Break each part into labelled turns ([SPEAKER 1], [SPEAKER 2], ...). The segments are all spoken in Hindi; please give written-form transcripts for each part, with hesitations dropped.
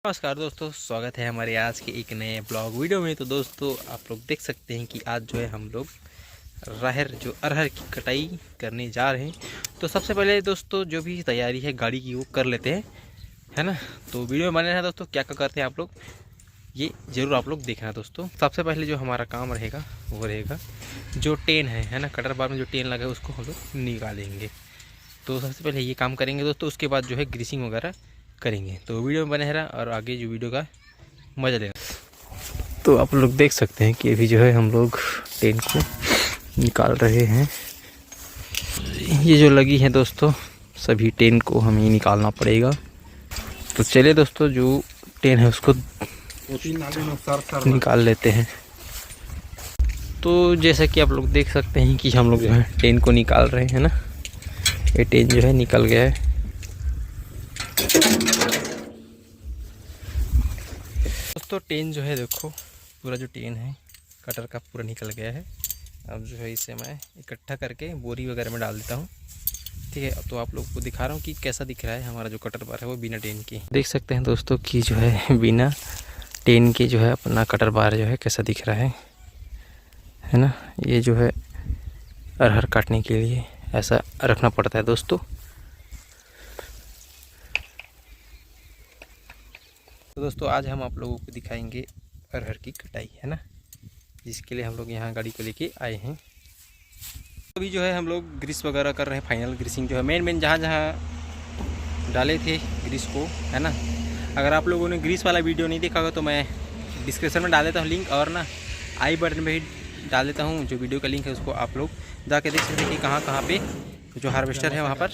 [SPEAKER 1] नमस्कार दोस्तों, स्वागत है हमारे आज के एक नए ब्लॉग वीडियो में। तो दोस्तों आप लोग देख सकते हैं कि आज जो है हम लोग अरहर की कटाई करने जा रहे हैं। तो सबसे पहले दोस्तों जो भी तैयारी है गाड़ी की वो कर लेते हैं, है ना। तो वीडियो में बने रहना दोस्तों, क्या क्या करते हैं आप लोग ये ज़रूर आप लोग देखना दोस्तों। सबसे पहले जो हमारा काम रहेगा वो रहेगा जो टेन है ना, कटर बार में जो टेन लगा है उसको हम लोग निकालेंगे। तो सबसे पहले ये काम करेंगे दोस्तों, उसके बाद जो है ग्रीसिंग वगैरह करेंगे। तो वीडियो में बने रहा और आगे जो वीडियो का मजा लेगा। तो आप लोग देख सकते हैं कि अभी जो है हम लोग टेन को निकाल रहे हैं। ये जो लगी है दोस्तों सभी टेन को हमें निकालना पड़ेगा। तो चलिए दोस्तों जो टेन है उसको निकाल लेते हैं। तो जैसा कि आप लोग देख सकते हैं कि हम लोग जो है टेन को निकाल रहे हैं ना। ये टेन जो है निकल गया है। दोस्तों टेन जो है देखो, पूरा जो टेन है कटर का पूरा निकल गया है। अब जो है इसे मैं इकट्ठा करके बोरी वगैरह में डाल देता हूँ, ठीक है। तो आप लोग को दिखा रहा हूँ कि कैसा दिख रहा है हमारा जो कटर बार है वो बिना टेन के। देख सकते हैं दोस्तों कि जो है बिना टेन के जो है अपना कटर बार जो है कैसा दिख रहा है ना। ये जो है अरहर काटने के लिए ऐसा रखना पड़ता है दोस्तों। तो दोस्तों आज हम आप लोगों को दिखाएंगे अरहर की कटाई, है ना, जिसके लिए हम लोग यहाँ गाड़ी को लेके आए हैं। अभी जो है हम लोग ग्रीस वगैरह कर रहे हैं, फाइनल ग्रीसिंग जो है मेन जहाँ जहाँ डाले थे ग्रीस को, है ना। अगर आप लोगों ने ग्रीस वाला वीडियो नहीं देखा होगा तो मैं डिस्क्रिप्शन में डाल देता हूँ लिंक, और ना आई बटन में भी डाल देता हूँ जो वीडियो का लिंक है, उसको आप लोग जाके देख सकते हैं कि कहाँ कहाँ पे जो हार्वेस्टर है वहाँ पर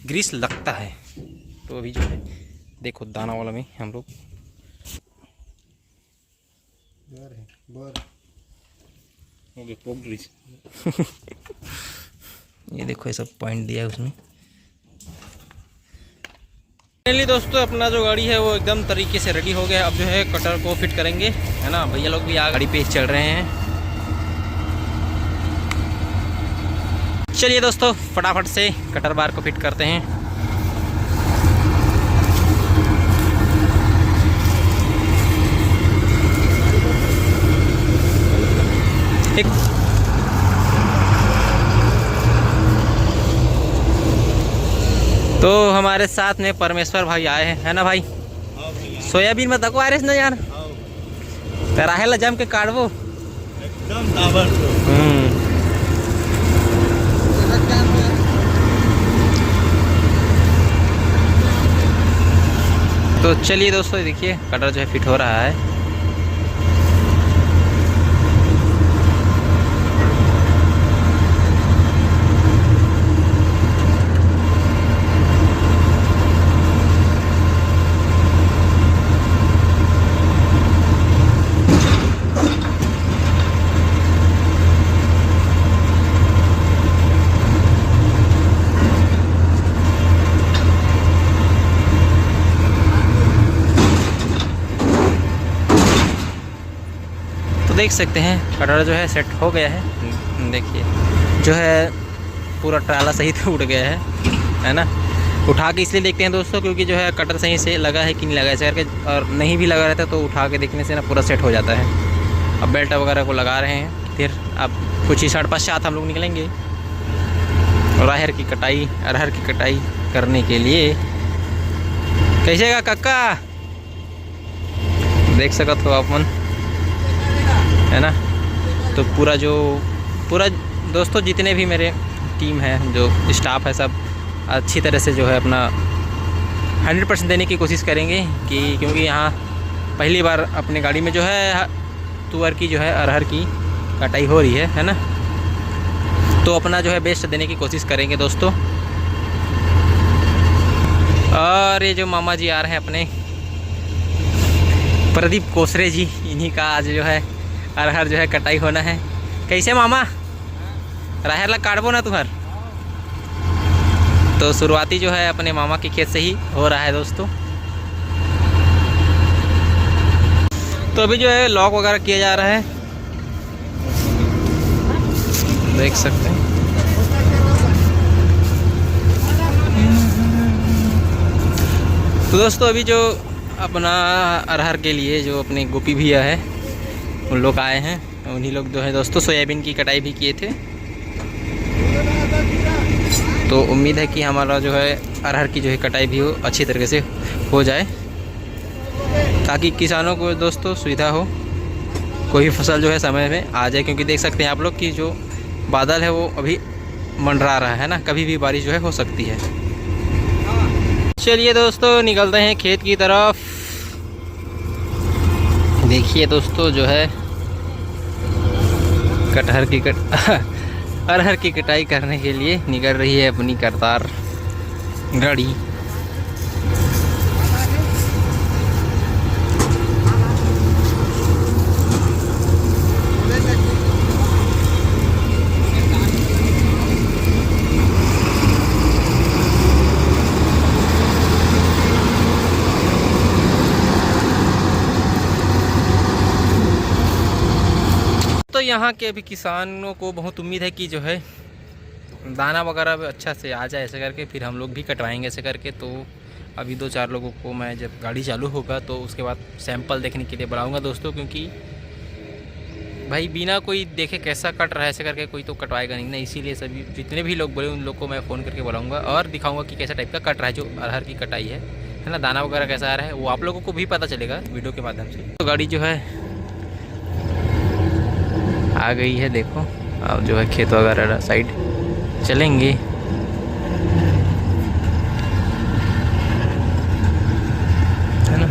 [SPEAKER 1] ग्रीस लगता है। तो अभी जो है देखो दाना वाला में हम लोग ये देखो ये सब पॉइंट दिया है उसमें। फाइनली दोस्तों अपना जो गाड़ी है वो एकदम तरीके से रेडी हो गया। अब जो है कटर को फिट करेंगे, है ना। भैया लोग भी आ गाड़ी पे चल रहे हैं। चलिए दोस्तों फटाफट से कटर बार को फिट करते हैं। तो हमारे साथ में परमेश्वर भाई आए हैं, है ना भाई। सोयाबीन में तको आरिस ना यार, राहेला जम के काटबो एकदम। तो चलिए दोस्तों देखिए कटर जो है फिट हो रहा है। देख सकते हैं कटर जो है सेट हो गया है। देखिए जो है पूरा ट्राला सही से उठ गया है ना। उठा के इसलिए देखते हैं दोस्तों क्योंकि जो है कटर सही से लगा है कि नहीं लगा है, ऐसे करके, और नहीं भी लगा रहता तो उठा के देखने से ना पूरा सेट हो जाता है। अब बेल्ट वगैरह को लगा रहे हैं, फिर अब कुछ ही 7:30 हम लोग निकलेंगे और अरहर की कटाई करने के लिए। कैसे का कक्का देख सकते हो आप मन, है ना। तो पूरा दोस्तों जितने भी मेरे टीम है, जो स्टाफ है, सब अच्छी तरह से जो है अपना 100% देने की कोशिश करेंगे क्योंकि यहाँ पहली बार अपने गाड़ी में जो है तुअर की जो है अरहर की कटाई हो रही है ना। तो अपना जो है बेस्ट देने की कोशिश करेंगे दोस्तों। और ये जो मामा जी आ रहे हैं अपने प्रदीप कोसरे जी, इन्हीं का आज जो है अरहर जो है कटाई होना है। कैसे मामा राहर ला काटबो ना तुहर। तो शुरुआती जो है अपने मामा के खेत से ही हो रहा है दोस्तों। तो अभी जो है लॉक वगैरह किया जा रहा है, देख सकते हैं। तो दोस्तों अभी जो अपना अरहर के लिए जो अपने गोपी भैया है उन लोग आए हैं, उन्हीं लोग जो है दोस्तों सोयाबीन की कटाई भी किए थे। तो उम्मीद है कि हमारा जो है अरहर की जो है कटाई भी हो अच्छी तरीके से हो जाए, ताकि किसानों को दोस्तों सुविधा हो, कोई फसल जो है समय में आ जाए। क्योंकि देख सकते हैं आप लोग कि जो बादल है वो अभी मंडरा रहा है ना, कभी भी बारिश जो है हो सकती है। चलिए दोस्तों निकलते हैं खेत की तरफ। देखिए दोस्तों जो है अरहर की कटाई करने के लिए निकल रही है अपनी करतार गाड़ी। तो यहाँ के अभी किसानों को बहुत उम्मीद है कि जो है दाना वगैरह भी अच्छा से आ जाए, ऐसे करके फिर हम लोग भी कटवाएंगे ऐसे करके। तो अभी 2-4 लोगों को मैं जब गाड़ी चालू होगा तो उसके बाद सैंपल देखने के लिए बुलाऊंगा दोस्तों, क्योंकि भाई बिना कोई देखे कैसा कट रहा है ऐसे करके कोई तो कटवाएगा नहीं ना। इसीलिए सभी जितने भी लोग बोले उन लोग को मैं फ़ोन करके बुलाऊँगा और दिखाऊँगा कि कैसा टाइप का कट रहा है जो अरहर की कटाई है ना। दाना वगैरह कैसा आ रहा है वो आप लोगों को भी पता चलेगा वीडियो के माध्यम से। तो गाड़ी जो है आ गई है, देखो अब जो है खेत वगैरह साइड चलेंगे। है ना।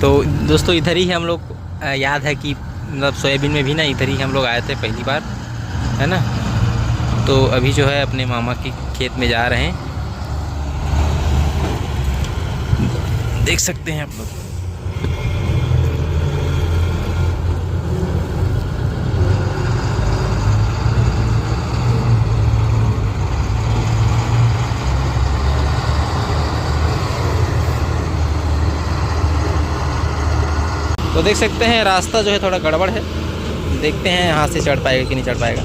[SPEAKER 1] तो दोस्तों इधर ही हम लोग याद है कि मतलब सोयाबीन में भी ना इधर ही हम लोग आए थे पहली बार, है ना। तो अभी जो है अपने मामा के खेत में जा रहे हैं, देख सकते हैं आप लोग। तो देख सकते हैं रास्ता जो है थोड़ा गड़बड़ है, देखते हैं यहाँ से चढ़ पाएगा कि नहीं चढ़ पाएगा।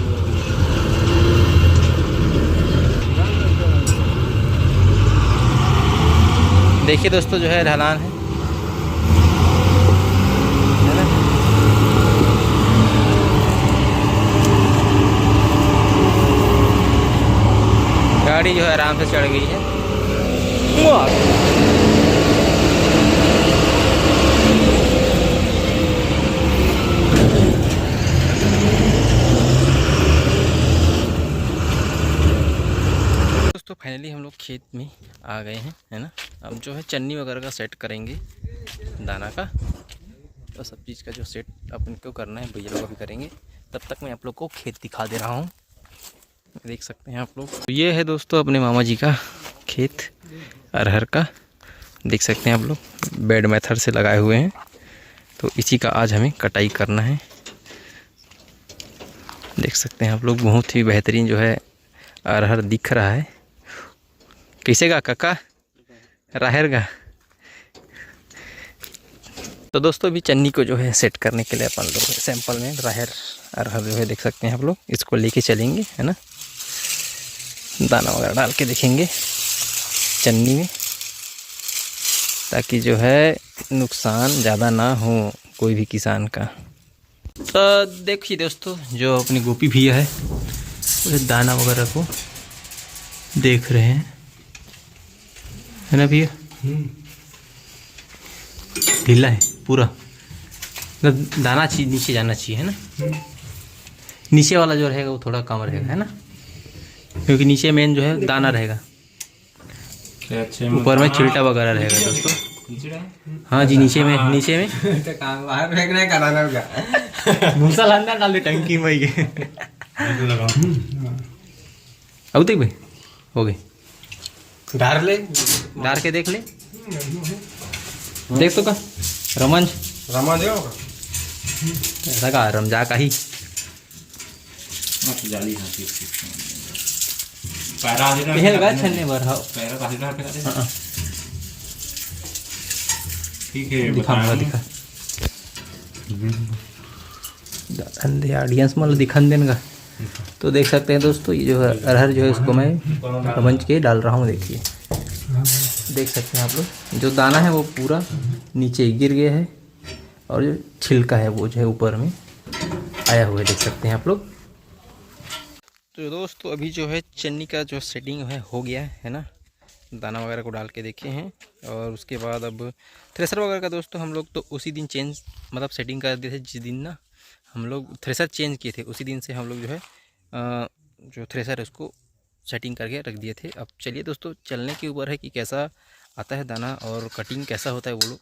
[SPEAKER 1] देखिए दोस्तों जो है ढलान है ना। गाड़ी जो है आराम से चढ़ गई है। तो फाइनली हम लोग खेत में आ गए हैं, है ना। अब जो है चन्नी वगैरह का सेट करेंगे, दाना का तो सब चीज़ का जो सेट अपन को करना है भैया लोग अभी करेंगे। तब तक मैं आप लोग को खेत दिखा दे रहा हूँ, देख सकते हैं आप लोग। तो ये है दोस्तों अपने मामा जी का खेत अरहर का, देख सकते हैं आप लोग बेड मेथड से लगाए हुए हैं। तो इसी का आज हमें कटाई करना है, देख सकते हैं आप लोग। बहुत ही बेहतरीन जो है अरहर दिख रहा है। कैसे का काका राहर का। तो दोस्तों अभी चन्नी को जो है सेट करने के लिए अपन लोग सैंपल में राहर अरहर जो है देख सकते हैं आप लोग, इसको लेके चलेंगे, है ना। दाना वगैरह डाल के देखेंगे चन्नी में, ताकि जो है नुकसान ज़्यादा ना हो कोई भी किसान का। तो देखिए दोस्तों जो अपनी गोपी भैया है वो दाना वगैरह को देख रहे हैं, है ना भैया। ढीला है पूरा, मतलब दाना नीचे जाना चाहिए, है ना। नीचे वाला जो रहेगा वो थोड़ा कम रहेगा, है ना, क्योंकि नीचे मेन जो है दाना रहेगा, ऊपर में छिलटा वगैरह रहेगा दोस्तों। हाँ जी नीचे में बाहर फेंकना है भूसा लाना डाल दे टंकी में। अब देख भाई हो गई, डार के देख ले, देख तो का रमंज ऐसा का रमजा का ही छन्ने भर। ठीक है दिखा ऑडियंस मतलब दिखन देन का। तो देख सकते हैं दोस्तों ये जो है अरहर जो है उसको मैं रमंज के डाल रहा हूँ, देखिए देख सकते हैं आप लोग, जो दाना है वो पूरा नीचे गिर गया है और जो छिलका है वो जो है ऊपर में आया हुआ है, देख सकते हैं आप लोग। तो दोस्तों अभी जो है चन्नी का जो सेटिंग हो गया है ना, दाना वगैरह को डाल के देखे हैं। और उसके बाद अब थ्रेसर वगैरह का दोस्तों हम लोग तो उसी दिन चेंज मतलब सेटिंग कर दिए थे। जिस दिन ना हम लोग थ्रेसर चेंज किए थे उसी दिन से हम लोग जो है जो थ्रेसर है उसको सेटिंग करके रख दिए थे। अब चलिए दोस्तों, चलने के ऊपर है कि कैसा आता है दाना और कटिंग कैसा होता है, वो लोग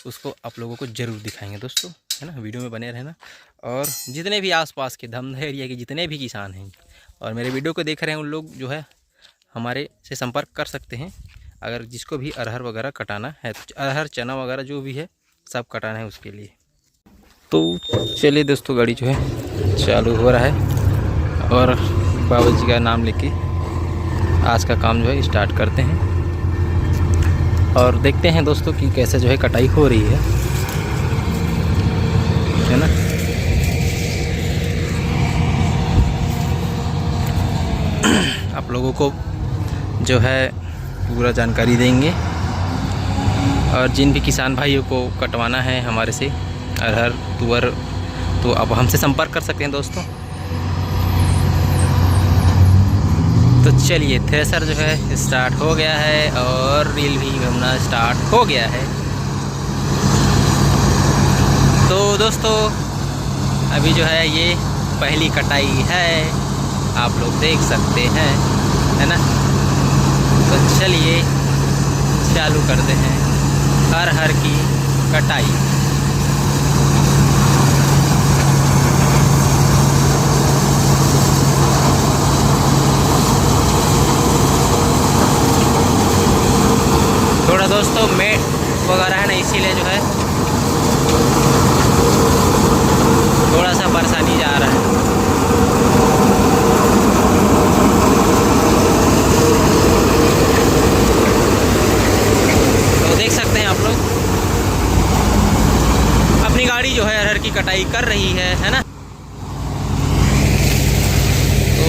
[SPEAKER 1] उसको आप लोगों को ज़रूर दिखाएंगे दोस्तों, है ना। वीडियो में बने रहना। और जितने भी आसपास के धमधा एरिया के जितने भी किसान हैं और मेरे वीडियो को देख रहे हैं उन लोग जो है हमारे से संपर्क कर सकते हैं। अगर जिसको भी अरहर वगैरह कटाना है, अरहर चना वगैरह जो भी है सब कटाना है उसके लिए। तो चलिए दोस्तों, गाड़ी जो है चालू हो रहा है और बाबा जी का नाम लेके आज का काम जो है स्टार्ट करते हैं। और देखते हैं दोस्तों कि कैसे जो है कटाई हो रही है ना। आप लोगों को जो है पूरा जानकारी देंगे। और जिन भी किसान भाइयों को कटवाना है हमारे से अरहर तुअर, तो आप हमसे संपर्क कर सकते हैं दोस्तों। तो चलिए, थ्रेसर जो है स्टार्ट हो गया है और रील भी घूमना स्टार्ट हो गया है। तो दोस्तों अभी जो है ये पहली कटाई है, आप लोग देख सकते हैं, है ना। तो चलिए चालू करते हैं अरहर की कटाई। थोड़ा दोस्तों मेट वगैरह है ना, इसीलिए जो है थोड़ा सा परेशानी जा रहा है। तो देख सकते हैं आप लोग अपनी गाड़ी जो है अरहर की कटाई कर रही है ना। तो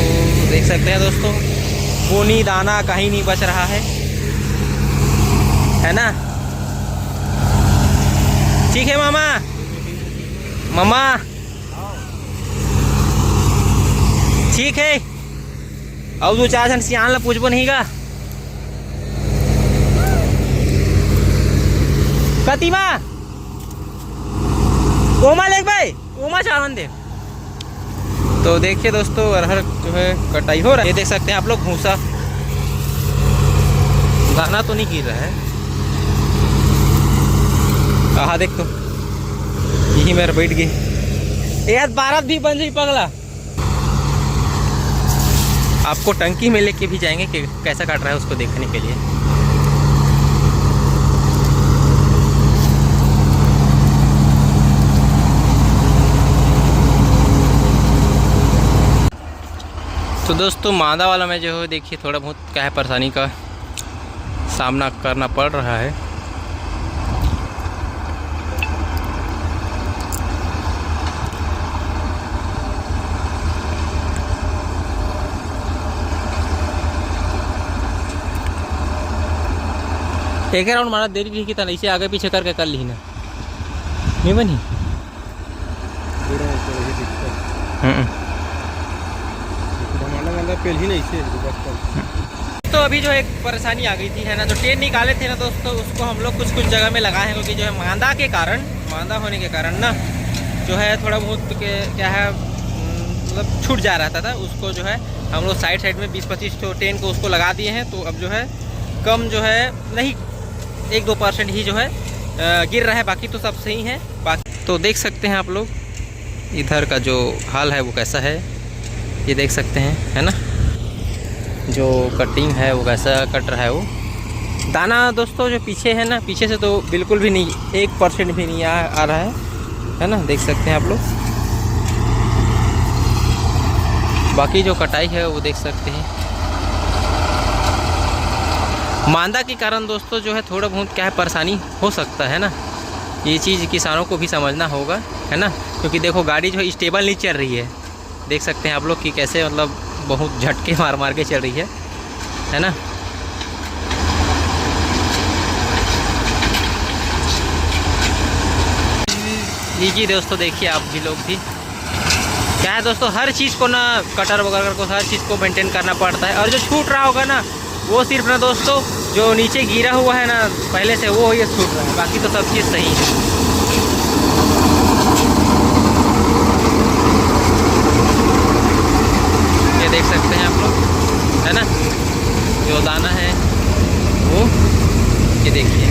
[SPEAKER 1] देख सकते हैं दोस्तों, खूनी दाना कहीं नहीं बच रहा है ना। ठीक है मामा, मामा ठीक है। अब 2-4 जन सियान ला पूछबो नहीं का कतिमा ओमा लेग भाई ओमा चावन दे। तो देखिए दोस्तों अरहर जो है कटाई हो रहा है। ये देख सकते हैं आप लोग, भूसा दाना तो नहीं गिर रहा है। हाँ देख, तो यही मेरे बैठ गई यार, बारात भी बन गई पगला। आपको टंकी में लेके भी जाएंगे कि कैसा काट रहा है उसको देखने के लिए। तो दोस्तों मादा वाला में जो है देखिए थोड़ा बहुत क्या है परेशानी का सामना करना पड़ रहा है। एक राउंड मारा देरी रही कि था, इसे आगे पीछे करके कर ली ना, नहीं बनी। तो अभी जो एक परेशानी आ गई थी है ना, जो टेन निकाले थे ना दोस्तों, उसको हम लोग कुछ जगह में लगाए हैं क्योंकि जो है मांदा होने के कारण ना जो है थोड़ा बहुत क्या है मतलब छूट जा रहा था। उसको जो है हम लोग साइड में 20-25 तो टेन को उसको लगा दिए हैं। तो अब जो है कम जो है नहीं 1-2% ही जो है गिर रहा है, बाकी तो सब सही है। बाकी तो देख सकते हैं आप लोग इधर का जो हाल है वो कैसा है, ये देख सकते हैं, है ना। जो कटिंग है वो कैसा कट रहा है। वो दाना दोस्तों जो पीछे है ना, पीछे से तो बिल्कुल भी नहीं, 1% भी नहीं आ रहा है ना, देख सकते हैं आप लोग। बाकी जो कटाई है वो देख सकते हैं। मांदा के कारण दोस्तों जो है थोड़ा बहुत क्या है परेशानी हो सकता है ना, ये चीज़ किसानों को भी समझना होगा, है ना। क्योंकि देखो गाड़ी जो है स्टेबल नहीं चल रही है, देख सकते हैं आप लोग कि कैसे मतलब बहुत झटके मार के चल रही है ना। लीजिए दोस्तों, देखिए आप भी लोग भी। क्या है दोस्तों, हर चीज़ को ना कटर वगैरह को हर चीज़ को मेंटेन करना पड़ता है। और जो छूट रहा होगा ना, वो सिर्फ ना दोस्तों जो नीचे गिरा हुआ है ना पहले से, वो ये छूट रहा है, बाकी तो सब चीज़ सही है। ये देख सकते हैं आप लोग, है ना, जो दाना है वो ये देखिए।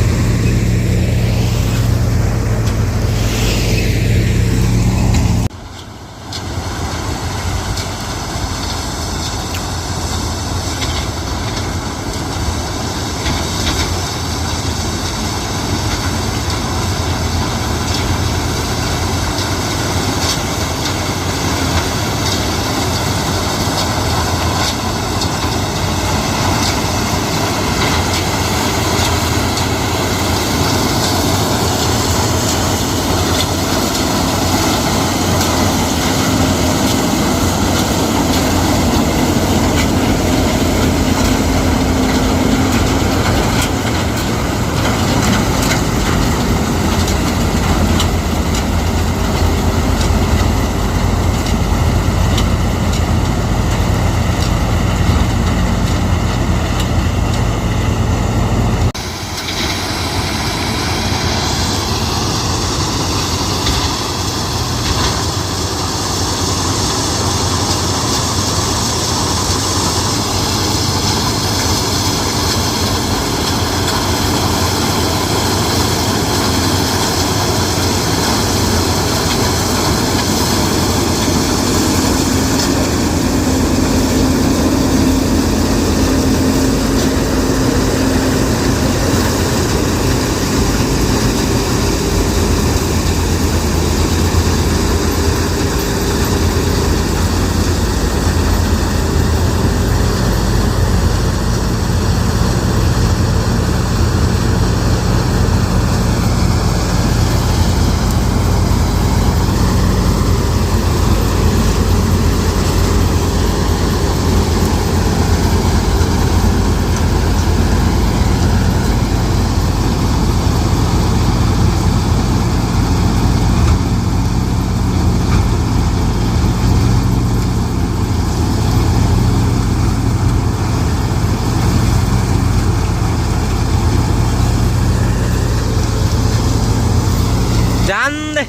[SPEAKER 1] जान दे।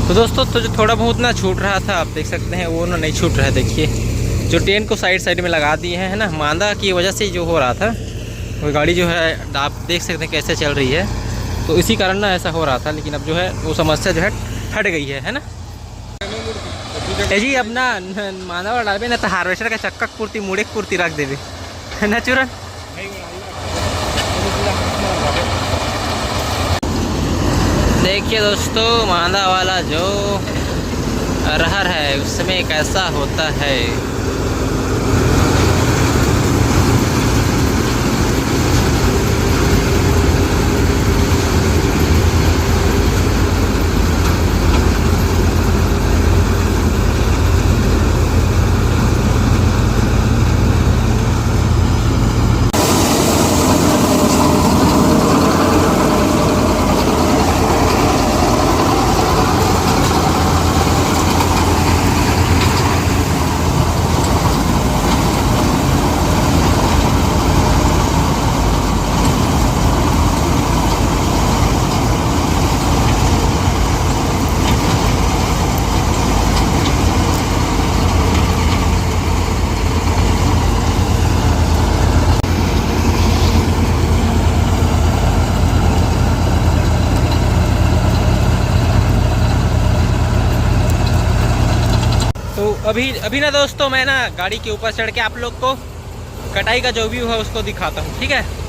[SPEAKER 1] तो दोस्तों, तो जो थोड़ा बहुत ना छूट रहा था, आप देख सकते हैं वो ना नहीं छूट रहा है। देखिए जो टेन को साइड साइड में लगा दिए हैं, है ना, मांदा की वजह से जो हो रहा था, वो गाड़ी जो है आप देख सकते हैं कैसे चल रही है, तो इसी कारण ना ऐसा हो रहा था। लेकिन अब जो है वो समस्या जो है हट गई है ना। जी अब ना मांदा वाला डालबे ना तो हार्वेस्टर का चक्का पूर्ति मुड़े पूर्ति रख देवे, है ना चूरन। देखिए दोस्तों, मांदा वाला जो अरहर है उसमें कैसा होता है। तो अभी ना दोस्तों, मैं ना गाड़ी के ऊपर चढ़ के आप लोग को कटाई का जो व्यू है उसको दिखाता हूँ, ठीक है।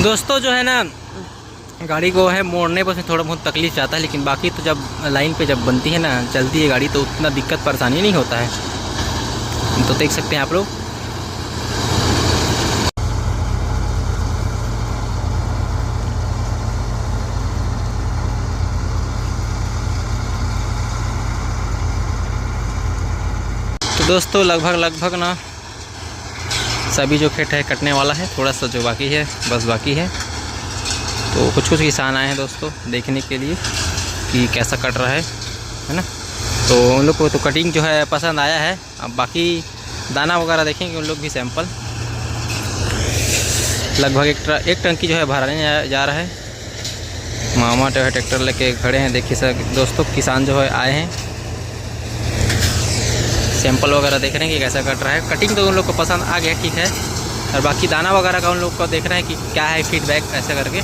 [SPEAKER 1] दोस्तों जो है ना, गाड़ी को है मोड़ने पर थोड़ा बहुत तकलीफ आता है, लेकिन बाकी तो जब लाइन पे जब बनती है ना, चलती है गाड़ी, तो उतना दिक्कत परेशानी नहीं होता है। तो देख सकते हैं आप लोग। तो दोस्तों लगभग ना सभी जो खेत है कटने वाला है, थोड़ा सा जो बाकी है बस बाकी है। तो कुछ किसान आए हैं दोस्तों देखने के लिए कि कैसा कट रहा है ना। तो उन लोग को तो कटिंग जो है पसंद आया है। अब बाकी दाना वगैरह देखेंगे उन लोग भी सैंपल। लगभग एक टंकी जो है भराने जा रहा है। मामा जो है ट्रैक्टर लेके खड़े हैं। देखिए सर दोस्तों, किसान जो है आए हैं, सैंपल वगैरह देख रहे हैं कि कैसा कट रहा है। कटिंग तो उन लोग को पसंद आ गया, ठीक है। और बाकी दाना वगैरह का उन लोग को देख रहे हैं कि क्या है फीडबैक, ऐसा करके।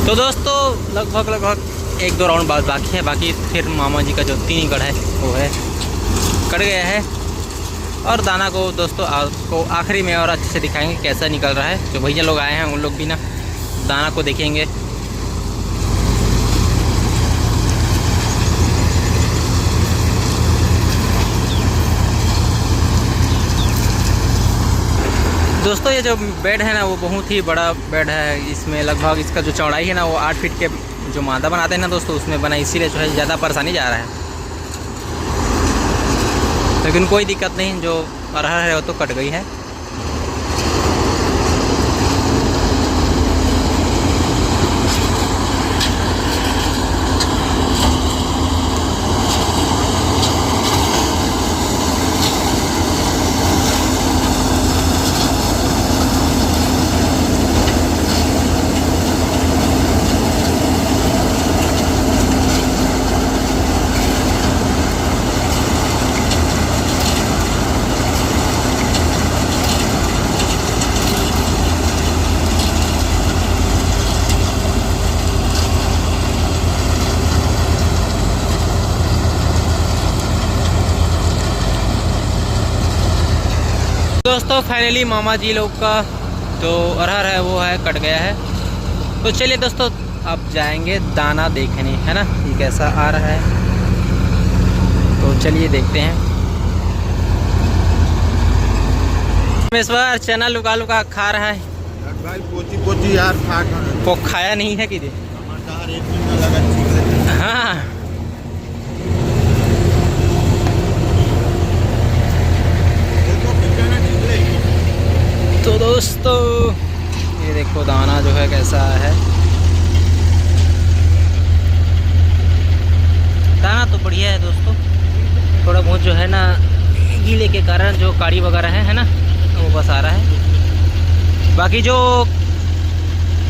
[SPEAKER 1] तो दोस्तों लगभग 1-2 राउंड बाद बाकी है। बाकी फिर मामा जी का जो 3 एकड़ है वो है कट गया है। और दाना को दोस्तों आपको आखिरी में और अच्छे से दिखाएंगे कैसा निकल रहा है। जो भैया लोग आए हैं उन लोग भी ना दाना को देखेंगे। दोस्तों ये जो बेड है ना वो बहुत ही बड़ा बेड है। इसमें लगभग इसका जो चौड़ाई है ना वो 8 फीट के जो मादा बनाते हैं ना दोस्तों, उसमें बना, इसीलिए जो है ज़्यादा परेशानी जा रहा है। लेकिन कोई दिक्कत नहीं, जो अरहर है वो तो कट गई है। दोस्तों फाइनली मामा जी लोग का जो अरहर है वो है कट गया है। तो चलिए दोस्तों अब जाएंगे दाना देखने, है ना, ये कैसा आ रहा है। तो चलिए देखते हैं। इस बार चना लुका लुका खा रहा है
[SPEAKER 2] भाई, पोची यार
[SPEAKER 1] वो खाया नहीं है कि हाँ। तो दोस्तों ये देखो दाना जो है कैसा है। दाना तो बढ़िया है दोस्तों, थोड़ा बहुत जो है ना गीले के कारण जो काड़ी वगैरह है ना वो बस आ रहा है। बाकी जो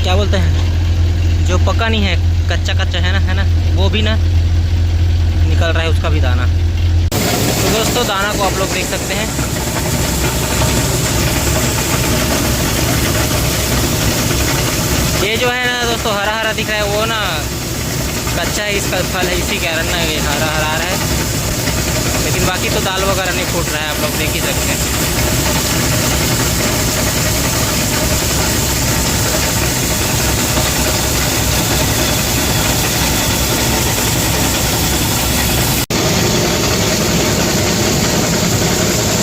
[SPEAKER 1] क्या बोलते हैं जो पका नहीं है, कच्चा कच्चा है ना वो भी ना निकल रहा है उसका भी दाना। तो दोस्तों दाना को आप लोग देख सकते हैं। ये जो है ना दोस्तों हरा हरा दिख रहा है वो ना कच्चा है, इसका फल है, इसी कारण ना ये हरा हरा आ रहा है। लेकिन बाकी तो दाल वगैरह नहीं फूट रहा है, आप लोग देख ही सकते हैं।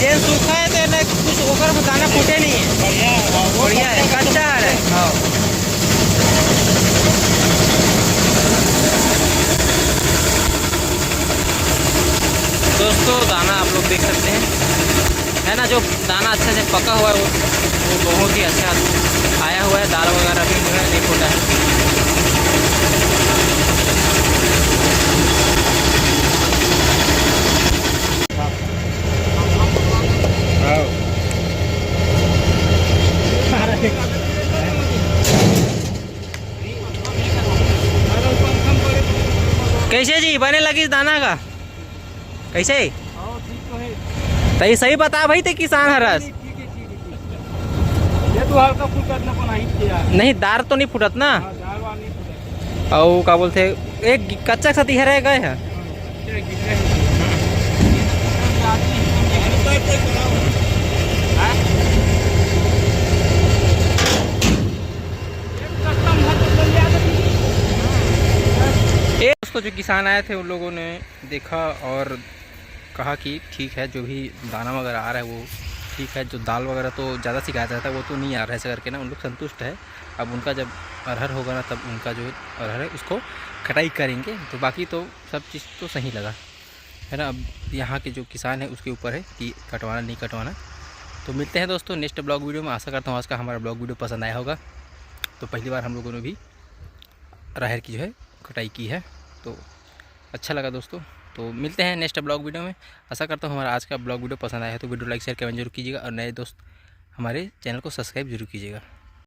[SPEAKER 1] ये सूखा है तो ना कुछ ऊपर दाना फूटे नहीं है, बढ़िया है, कच्चा है। हाँ दोस्तों दाना आप लोग देख सकते हैं, है ना। जो दाना अच्छे से पका हुआ है वो बहुत ही अच्छा आया हुआ है। दाल वगैरह भी जो है नहीं फूटा है। कैसे जी बने लगी दाना का कैसे? तो ये सही बता भाई थे किसान हरस
[SPEAKER 2] ये तो हल्का फुल्का
[SPEAKER 1] नहीं, दार तो नहीं फुटत ना। और क्या बोलते एक कच्चा सती है गए हैं। ये दोस्तों जो किसान आए थे उन लोगों ने देखा और कहा कि ठीक है, जो भी दाना वगैरह आ रहा है वो ठीक है, जो दाल वगैरह तो ज़्यादा सिखाया जाता है वो तो नहीं आ रहा है, ऐसा करके ना उन लोग संतुष्ट है। अब उनका जब अरहर होगा ना तब उनका जो अरहर है उसको कटाई करेंगे। तो बाकी तो सब चीज़ तो सही लगा है ना। अब यहाँ के जो किसान है उसके ऊपर है कि कटवाना नहीं कटवाना। तो मिलते हैं दोस्तों नेक्स्ट ब्लॉग वीडियो में। आशा करता हूँ आज का हमारा ब्लॉग वीडियो पसंद आया होगा। तो पहली बार हम लोगों ने भी अरहर की जो है कटाई की है, तो अच्छा लगा दोस्तों। तो मिलते हैं नेक्स्ट ब्लॉग वीडियो में। आशा करता हूँ हमारा आज का ब्लॉग वीडियो पसंद आया है तो वीडियो लाइक शेयर कमेंट जरूर कीजिएगा और नए दोस्त हमारे चैनल को सब्सक्राइब जरूर कीजिएगा।